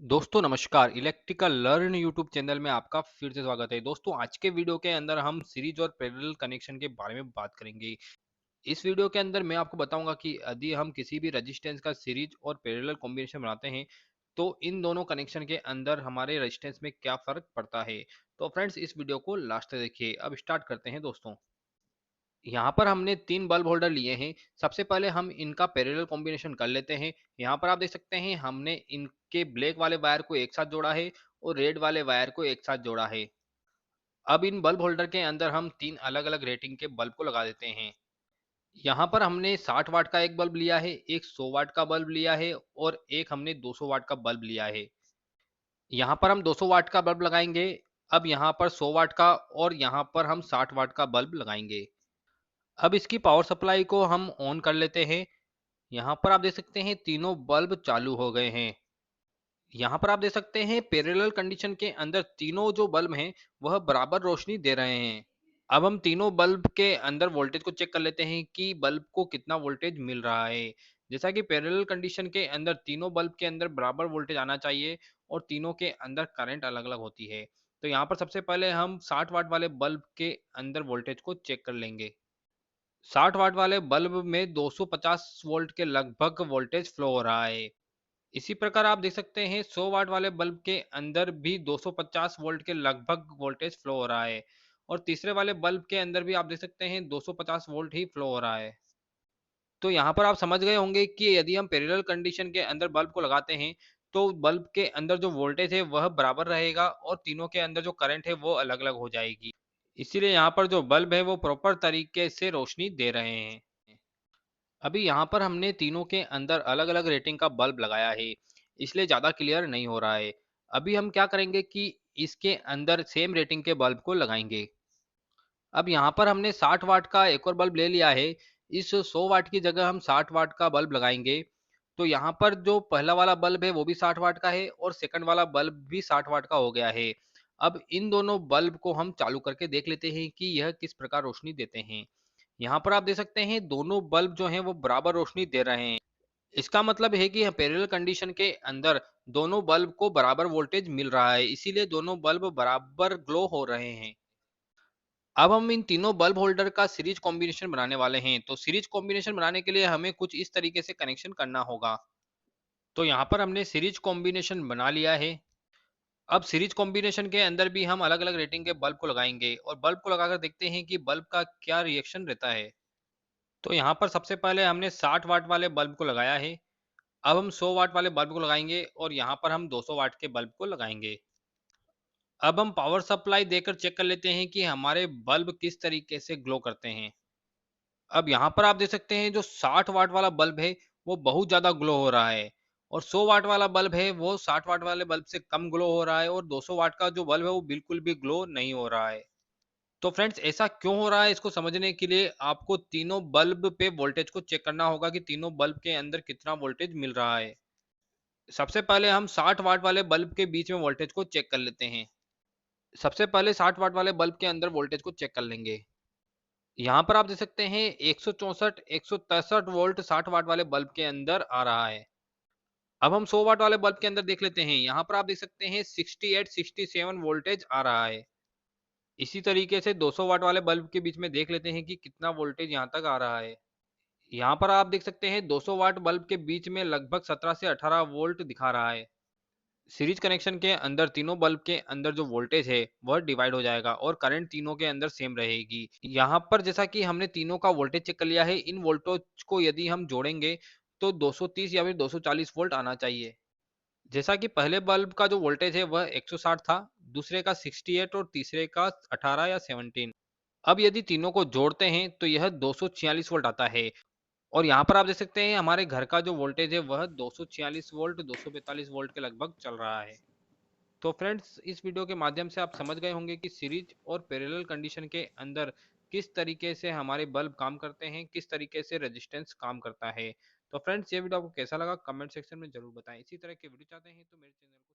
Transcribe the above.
दोस्तों नमस्कार। Electrical learn YouTube channel में आपका फिर से स्वागत है। दोस्तों आज के वीडियो के अंदर हम सीरीज और पैरेलल कनेक्शन के बारे में बात करेंगे। इस वीडियो के अंदर मैं आपको बताऊंगा कि यदि हम किसी भी रेजिस्टेंस का सीरीज और पैरेलल कॉम्बिनेशन बनाते हैं तो इन दोनों कनेक्शन के अंदर हमारे रेजिस्टेंस में क्या फर्क पड़ता है। तो फ्रेंड्स इस वीडियो को लास्ट तक देखिए। अब स्टार्ट करते हैं दोस्तों। यहाँ पर हमने 3 बल्ब होल्डर लिए हैं। सबसे पहले हम इनका पैरेलल कॉम्बिनेशन कर लेते हैं। यहाँ पर आप देख सकते हैं हमने इनके ब्लैक वाले वायर को एक साथ जोड़ा है और रेड वाले वायर को एक साथ जोड़ा है। अब इन बल्ब होल्डर के अंदर हम 3 अलग-अलग रेटिंग के बल्ब को लगा देते हैं। यहाँ पर हमने 60 वाट का एक बल्ब लिया है, एक 100 वाट का बल्ब लिया है और एक हमने 200 वाट का बल्ब लिया है। यहाँ पर हम 200 वाट का बल्ब लगाएँगे। अब यहाँ पर 100 वाट का और यहाँ पर हम 60 वाट का बल्ब लगाएँगे। अब इसकी पावर सप्लाई को हम ऑन कर लेते हैं। यहाँ पर आप देख सकते हैं तीनों बल्ब चालू हो गए हैं। यहाँ पर आप देख सकते हैं पैरेलल कंडीशन के अंदर तीनों जो बल्ब हैं वह बराबर रोशनी दे रहे हैं। अब हम तीनों बल्ब के अंदर वोल्टेज को चेक कर लेते हैं कि बल्ब को कितना वोल्टेज मिल रहा है। जैसा कि पैरेलल कंडीशन के अंदर तीनों बल्ब के अंदर बराबर वोल्टेज आना चाहिए और तीनों के अंदर करंट अलग-अलग होती है। तो यहाँ पर सबसे पहले हम 60 वाट वाले बल्ब के अंदर वोल्टेज को चेक कर लेंगे। 60 वाट वाले बल्ब में 250 वोल्ट के लगभग वोल्टेज फ्लो हो रहा है। इसी प्रकार आप देख सकते हैं 100 वाट वाले बल्ब के अंदर भी 250 वोल्ट के लगभग वोल्टेज फ्लो हो रहा है और तीसरे वाले बल्ब के अंदर भी आप देख सकते हैं 250 वोल्ट ही फ्लो हो रहा है। तो यहाँ पर आप समझ गए होंगे कि यदि हम पैरेलल कंडीशन के अंदर बल्ब को लगाते हैं तो बल्ब के अंदर जो वोल्टेज है वह बराबर रहेगा और तीनों के अंदर जो करंट है वो अलग-अलग हो जाएगी। इसीलिए यहाँ पर जो बल्ब है वो प्रॉपर तरीके से रोशनी दे रहे हैं। अभी यहाँ पर हमने तीनों के अंदर अलग-अलग रेटिंग का बल्ब लगाया है, इसलिए ज़्यादा क्लियर नहीं हो रहा है। अभी हम क्या करेंगे कि इसके अंदर सेम रेटिंग के बल्ब को लगाएंगे। अब यहाँ पर हमने 60 वाट का एक और बल्ब ले लिया है। इस 100 वाट की जगह हम 60 वाट का बल्ब लगाएंगे। तो यहाँ पर जो पहला वाला बल्ब है वो भी 60 वाट का है और सेकंड वाला बल्ब भी 60 वाट का हो गया है। अब इन दोनों बल्ब को हम चालू करके देख लेते हैं कि यह किस प्रकार रोशनी देते हैं। यहाँ पर आप देख सकते हैं दोनों बल्ब जो हैं वो बराबर रोशनी दे रहे हैं। इसका मतलब है कि पैरेलल कंडीशन के अंदर दोनों बल्ब को बराबर वोल्टेज मिल रहा है, इसीलिए दोनों बल्ब बराबर ग्लो हो रहे हैं। अब हम इन तीनों बल्ब होल्डर का सीरीज कॉम्बिनेशन बनाने वाले हैं। तो सीरीज कॉम्बिनेशन बनाने के लिए हमें कुछ इस तरीके से कनेक्शन करना होगा। तो यहाँ पर हमने सीरीज कॉम्बिनेशन बना लिया है। अब सीरीज कॉम्बिनेशन के अंदर भी हम अलग-अलग रेटिंग के बल्ब को लगाएंगे और बल्ब को लगाकर देखते हैं कि बल्ब का क्या रिएक्शन रहता है। तो यहाँ पर सबसे पहले हमने 60 वाट वाले बल्ब को लगाया है। अब हम 100 वाट वाले बल्ब को लगाएंगे और यहाँ पर हम 200 वाट के बल्ब को लगाएंगे। अब हम पावर सप्लाई देकर चेक कर लेते हैं कि हमारे बल्ब किस तरीके से ग्लो करते हैं। अब यहाँ पर आप देख सकते हैं जो 60 वाट वाला बल्ब है वो बहुत ज़्यादा ग्लो हो रहा है और 100 वाट वाला बल्ब है वो 60 वाट वाले बल्ब से कम ग्लो हो रहा है और 200 वाट का जो बल्ब है वो बिल्कुल भी ग्लो नहीं हो रहा है। तो फ्रेंड्स ऐसा क्यों हो रहा है इसको समझने के लिए आपको तीनों बल्ब पे वोल्टेज को चेक करना होगा कि तीनों बल्ब के अंदर कितना वोल्टेज मिल रहा है। सबसे पहले हम 60 वाट वाले बल्ब के बीच में वोल्टेज को चेक कर लेते हैं। सबसे पहले 60 वाट वाले बल्ब के अंदर वोल्टेज को चेक कर लेंगे। यहाँ पर आप देख सकते हैं 164 163 वोल्ट 60 वाट वाले बल्ब के अंदर आ रहा है। अब हम 100 वाट वाले बल्ब के अंदर देख लेते हैं। यहाँ पर आप देख सकते हैं 68 67 वोल्टेज आ रहा है। इसी तरीके से 200 वाट वाले बल्ब के बीच में देख लेते हैं कि कितना वोल्टेज यहाँ तक आ रहा है। यहाँ पर आप देख सकते हैं 200 वाट बल्ब के बीच में लगभग 17 से 18 वोल्ट दिखा रहा है। सीरीज कनेक्शन के अंदर तीनों बल्ब के अंदर जो वोल्टेज है वह डिवाइड हो जाएगा और करंट तीनों के अंदर सेम रहेगी। यहाँ पर जैसा कि हमने तीनों का वोल्टेज चेक कर लिया है, इन वोल्टेज को यदि हम जोड़ेंगे तो 230 या फिर 240 वोल्ट आना चाहिए। जैसा कि पहले बल्ब का जो वोल्टेज है वह 160 था, दूसरे का 68 और तीसरे का 18 या 17। अब यदि तीनों को जोड़ते हैं तो यह 246 वोल्ट आता है और यहाँ पर आप देख सकते हैं हमारे घर का जो वोल्टेज है वह 246 वोल्ट 245 वोल्ट के लगभग चल रहा है। तो फ्रेंड्स इस वीडियो के माध्यम से आप समझ गए होंगे कि सीरीज और पैरेलल कंडीशन के अंदर किस तरीके से हमारे बल्ब काम करते हैं, किस तरीके से रेजिस्टेंस काम करता है। तो फ्रेंड्स ये वीडियो आपको कैसा लगा कमेंट सेक्शन में जरूर बताएं। इसी तरह के वीडियो चाहते हैं तो मेरे चैनल को